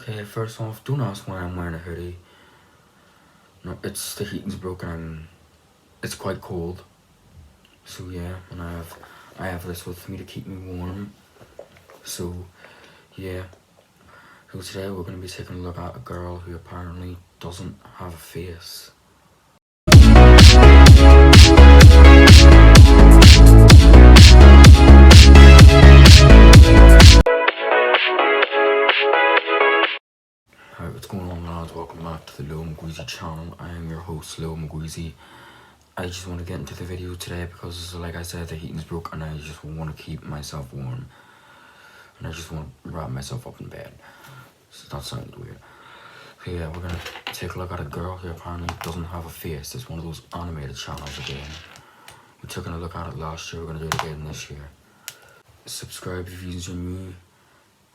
Okay, first off, don't ask why I'm wearing a hoodie. No, it's the heating's broken and it's quite cold. So yeah, and I have this with me to keep me warm. So yeah. So today we're gonna be taking a look at a girl who apparently doesn't have a face. Hi, what's going on, lads? Welcome back to the Lil McGweezy channel. I am your host, Lil McGweezy. I just want to get into the video today because, like I said, the heating's broke and I just want to keep myself warm. And I just want to wrap myself up in bed. So that sounds weird. So yeah, we're going to take a look at a girl who apparently doesn't have a face. It's one of those animated channels again. We took a look at it last year, we're going to do it again this year. Subscribe if you're new.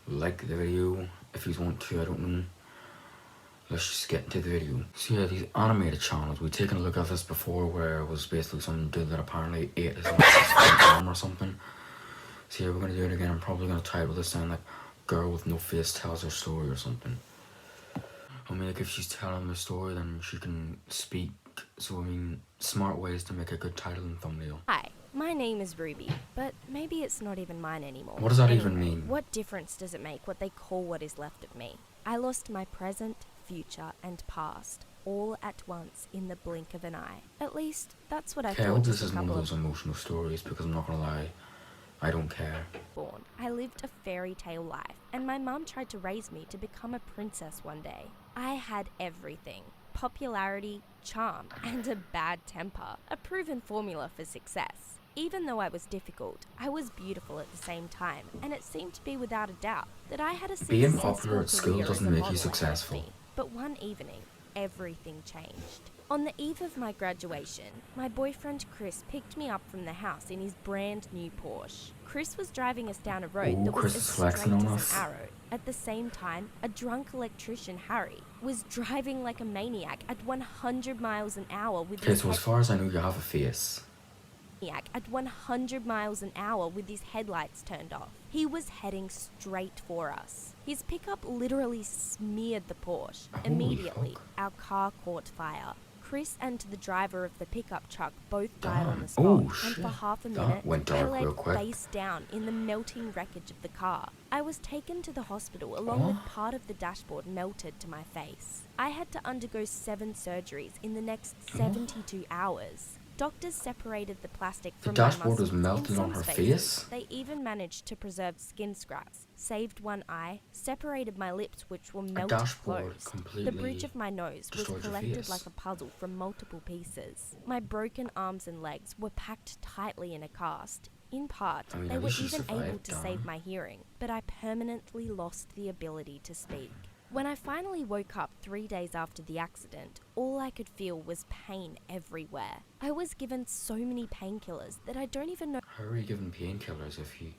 Like the video if you want to, I don't know. Let's just get into the video. So yeah, these animated channels, we've taken a look at this before where it was basically some dude that apparently ate his arm or something. So yeah, we're gonna do it again. I'm probably gonna title this down like Girl with No Face Tells Her Story or something. I mean, like if she's telling the story then she can speak. So I mean, smart ways to make a good title and thumbnail. Hi, my name is Ruby, but maybe it's not even mine anymore. What does that even mean? What difference does it make what they call what is left of me? I lost my present, future, and past all at once in the blink of an eye. At least, that's what I thought. I hope this isn't one of those emotional stories because I'm not gonna lie, I don't care. I lived a fairy tale life, and my mum tried to raise me to become a princess one day. I had everything. Popularity, charm, and a bad temper. A proven formula for success. Even though I was difficult, I was beautiful at the same time, and it seemed to be without a doubt that I had a successful being popular at school career as doesn't a make model you ahead of successful. me. But one evening, everything changed. On the eve of my graduation, my boyfriend Chris picked me up from the house in his brand new Porsche. Chris was driving us down a road that was as straight as an arrow. At the same time, a drunk electrician, Harry, was driving like a maniac at 100 miles an hour with his so as far as I know, you have a face. At 100 miles an hour with his headlights turned off. He was heading straight for us. His pickup literally smeared the Porsche. Immediately, our car caught fire. Chris and the driver of the pickup truck both died on the spot, and for half a minute, I lay face down in the melting wreckage of the car. I was taken to the hospital along with part of the dashboard melted to my face. I had to undergo 7 surgeries in the next 72 hours. Doctors separated the plastic from my muscles. The dashboard was melted on her face? They even managed to preserve skin scraps, saved one eye, separated my lips which were melted closed. The bridge of my nose was collected like a puzzle from multiple pieces. My broken arms and legs were packed tightly in a cast. In part, they were even able to save my hearing, but I permanently lost the ability to speak. When I finally woke up 3 days after the accident, all I could feel was pain everywhere. I was given so many painkillers that I don't even know how are you given painkillers if you...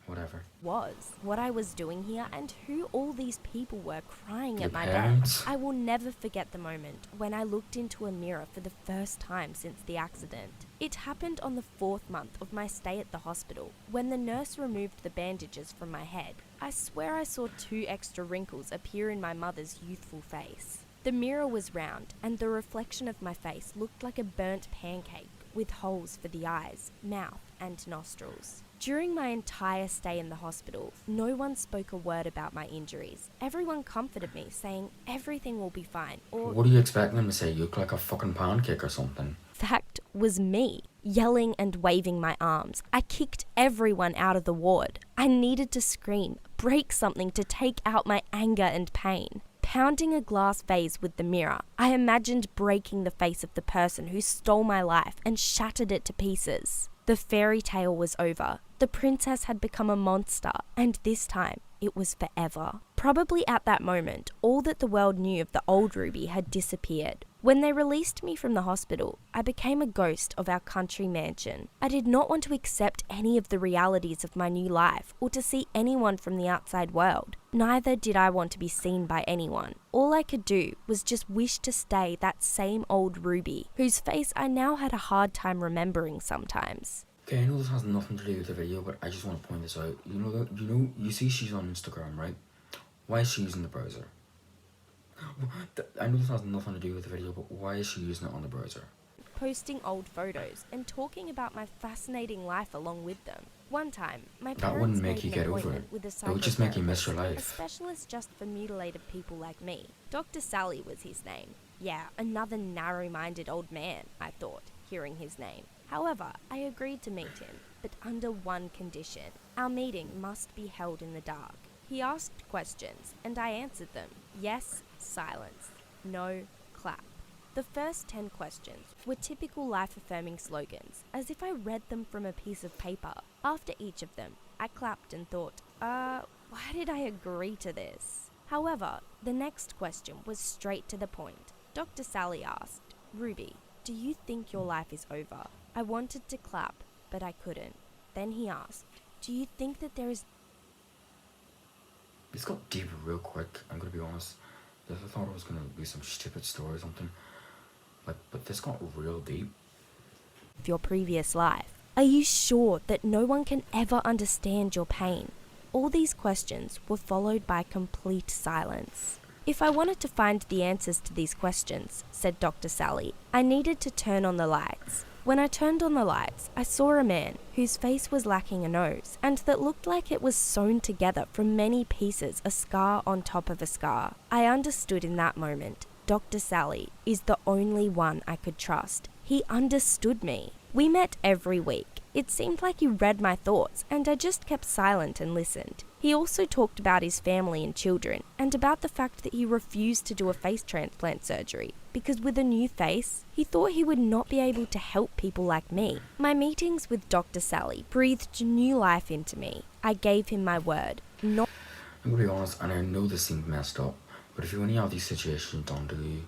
whatever. What I was doing here and who all these people were crying at my bed. I will never forget the moment when I looked into a mirror for the first time since the accident. It happened on the 4th month of my stay at the hospital when the nurse removed the bandages from my head. I swear I saw 2 extra wrinkles appear in my mother's youthful face. The mirror was round and the reflection of my face looked like a burnt pancake with holes for the eyes, mouth and nostrils. During my entire stay in the hospital, no one spoke a word about my injuries. Everyone comforted me, saying everything will be fine, or... What do you expect them to say? You look like a fucking pancake or something. Fact was me, yelling and waving my arms. I kicked everyone out of the ward. I needed to scream, break something to take out my anger and pain. Pounding a glass vase with the mirror, I imagined breaking the face of the person who stole my life and shattered it to pieces. The fairy tale was over. The princess had become a monster, and this time, it was forever. Probably at that moment, all that the world knew of the old Ruby had disappeared. When they released me from the hospital, I became a ghost of our country mansion. I did not want to accept any of the realities of my new life or to see anyone from the outside world. Neither did I want to be seen by anyone. All I could do was just wish to stay that same old Ruby, whose face I now had a hard time remembering sometimes. Okay, I know this has nothing to do with the video, but I just want to point this out. You see she's on Instagram, right? Why is she using the browser? I know this has nothing to do with the video, but why is she using it on the browser? Posting old photos and talking about my fascinating life along with them. One time, my That wouldn't parents make made you an get over appointment it. with a It would just make you miss your psychotherapist, a life. specialist just for mutilated people like me. Dr. Sally was his name. Yeah, another narrow-minded old man, I thought, hearing his name. However, I agreed to meet him, but under one condition. Our meeting must be held in the dark. He asked questions, and I answered them. Yes, silence. No, clap. The first 10 questions were typical life-affirming slogans, as if I read them from a piece of paper. After each of them, I clapped and thought, why did I agree to this? However, the next question was straight to the point. Dr. Sally asked, Ruby, do you think your life is over? I wanted to clap, but I couldn't. Then he asked, do you think that there is... This got deep real quick, I'm gonna be honest. I thought it was gonna be some stupid story or something. But this got real deep. your previous life? Are you sure that no one can ever understand your pain? All these questions were followed by complete silence. If I wanted to find the answers to these questions, said Dr. Sally, I needed to turn on the lights. When I turned on the lights, I saw a man whose face was lacking a nose and that looked like it was sewn together from many pieces, a scar on top of a scar. I understood in that moment, Dr. Sally is the only one I could trust. He understood me. We met every week. It seemed like he read my thoughts, and I just kept silent and listened. He also talked about his family and children, and about the fact that he refused to do a face transplant surgery, because with a new face, he thought he would not be able to help people like me. My meetings with Dr. Sally breathed new life into me. I gave him my word. I'm gonna be honest, and I know this seems messed up, but if you only have these situations done to you,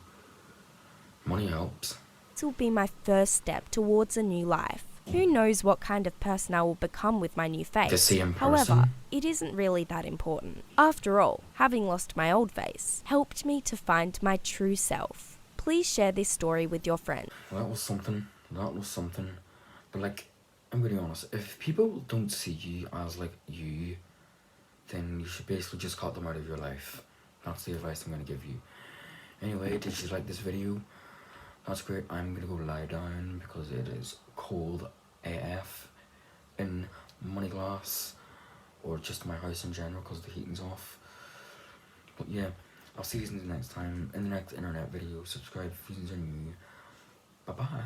money helps. This will be my first step towards a new life. Who knows what kind of person I will become with my new face? The same person? However, it isn't really that important. After all, having lost my old face helped me to find my true self. Please share this story with your friends. Well, that was something. But like, I'm gonna be honest, if people don't see you as like you, then you should basically just cut them out of your life. That's the advice I'm gonna give you. Anyway, did you like this video? That's great. I'm gonna go lie down because it is cold AF in Moneyglass, or just my house in general because the heating's off. But yeah, I'll see you in the next time, in the next internet video. Subscribe if you're new. Bye bye.